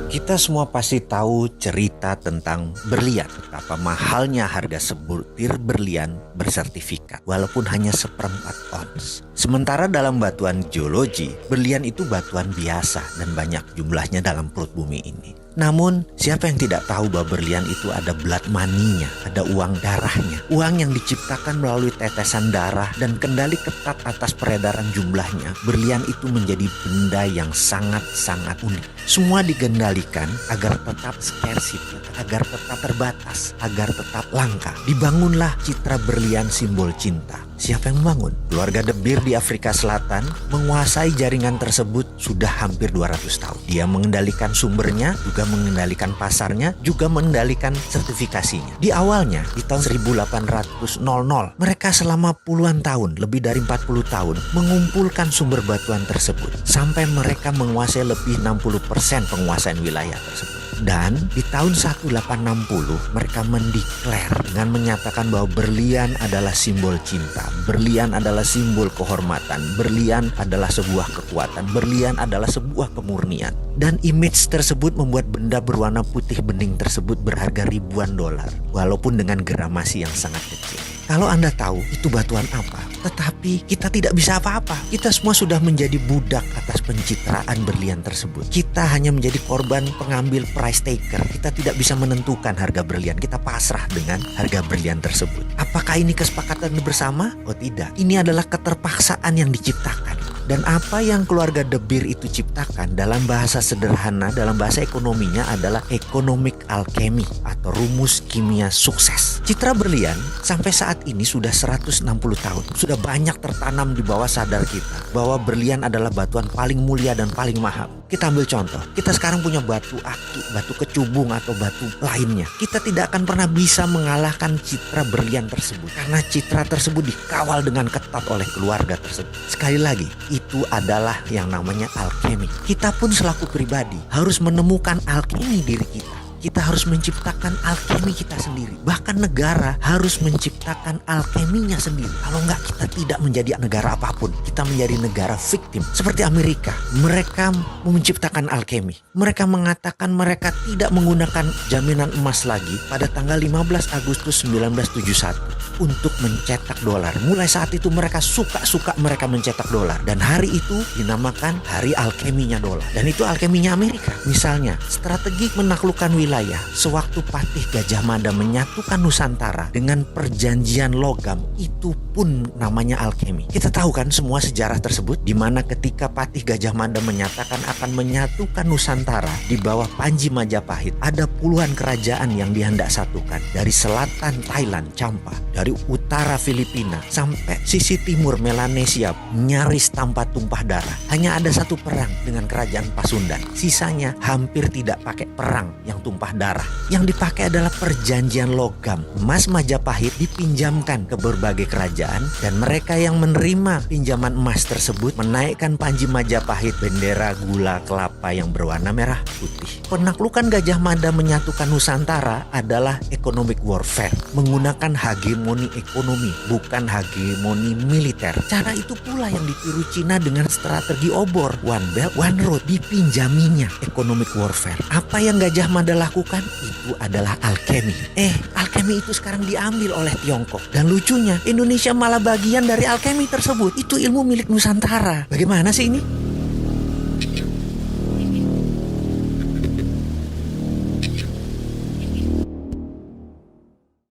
Kita semua pasti tahu cerita tentang berlian, betapa mahalnya harga sebutir berlian bersertifikat, walaupun hanya seperempat ons. Sementara dalam batuan geologi, berlian itu batuan biasa dan banyak jumlahnya dalam perut bumi ini. Namun, siapa yang tidak tahu bahwa berlian itu ada blood money-nya, ada uang darahnya. Uang yang diciptakan melalui tetesan darah dan kendali ketat atas peredaran jumlahnya. Berlian itu menjadi benda yang sangat-sangat unik. Semua digendalikan agar tetap scarcity, agar tetap terbatas, agar tetap langka. Dibangunlah citra berlian simbol cinta. Siapa yang membangun? Keluarga De Beer di Afrika Selatan menguasai jaringan tersebut sudah hampir 200 tahun. Dia mengendalikan sumbernya, juga mengendalikan pasarnya, juga mengendalikan sertifikasinya. Di awalnya, di tahun 1800, mereka selama puluhan tahun, lebih dari 40 tahun, mengumpulkan sumber batuan tersebut. Sampai mereka menguasai lebih 60% penguasaan wilayah tersebut. Dan di tahun 1860 mereka mendeklar dengan menyatakan bahwa berlian adalah simbol cinta, berlian adalah simbol kehormatan, berlian adalah sebuah kekuatan, berlian adalah sebuah kemurnian. Dan image tersebut membuat benda berwarna putih bening tersebut berharga ribuan dolar, walaupun dengan gramasi yang sangat kecil. Kalau Anda tahu itu batuan apa, tetapi kita tidak bisa apa-apa. Kita semua sudah menjadi budak atas pencitraan berlian tersebut. Kita hanya menjadi korban pengambil price taker. Kita tidak bisa menentukan harga berlian. Kita pasrah dengan harga berlian tersebut. Apakah ini kesepakatan bersama? Oh tidak. Ini adalah keterpaksaan yang diciptakan. Dan apa yang keluarga De Beer itu ciptakan dalam bahasa sederhana, dalam bahasa ekonominya adalah economic alchemy atau rumus kimia sukses. Citra berlian sampai saat ini sudah 160 tahun. Sudah banyak tertanam di bawah sadar kita bahwa berlian adalah batuan paling mulia dan paling mahal. Kita ambil contoh, kita sekarang punya batu aki, batu kecubung atau batu lainnya. Kita tidak akan pernah bisa mengalahkan citra berlian tersebut karena citra tersebut dikawal dengan ketat oleh keluarga tersebut. Sekali lagi, itu adalah yang namanya alkemi. Kita pun selaku pribadi harus menemukan alkemi diri kita. Kita harus menciptakan alkemi kita sendiri. Bahkan negara harus menciptakan alkeminya sendiri. Kalau enggak, kita tidak menjadi negara apapun. Kita menjadi negara victim. Seperti Amerika, mereka menciptakan alkemi. Mereka mengatakan mereka tidak menggunakan jaminan emas lagi pada tanggal 15 Agustus 1971 untuk mencetak dolar. Mulai saat itu mereka suka mereka mencetak dolar. Dan hari itu dinamakan hari alkeminya dolar. Dan itu alkeminya Amerika. Misalnya, strategi menaklukkan wilayah sewaktu Patih Gajah Mada menyatukan Nusantara dengan perjanjian logam, itu pun namanya alkemi. Kita tahu kan semua sejarah tersebut, di mana ketika Patih Gajah Mada menyatakan akan menyatukan Nusantara di bawah Panji Majapahit, ada puluhan kerajaan yang dihendak satukan. Dari selatan Thailand, Champa, dari utara Filipina, sampai sisi timur Melanesia, nyaris tanpa tumpah darah. Hanya ada satu perang dengan kerajaan Pasundan. Sisanya hampir tidak pakai perang yang tumpah darah. Yang dipakai adalah perjanjian logam. Emas Majapahit dipinjamkan ke berbagai kerajaan dan mereka yang menerima pinjaman emas tersebut menaikkan Panji Majapahit bendera gula kelapa yang berwarna merah putih. Penaklukan Gajah Mada menyatukan Nusantara adalah economic warfare, menggunakan hegemoni ekonomi, bukan hegemoni militer. Cara itu pula yang ditiru Cina dengan strategi obor, one belt, one road, dipinjaminya economic warfare. Apa yang Gajah Mada lakukan itu adalah alkemi. Alkemi itu sekarang diambil oleh Tiongkok. Dan lucunya, Indonesia malah bagian dari alkemi tersebut. Itu ilmu milik Nusantara. Bagaimana sih ini?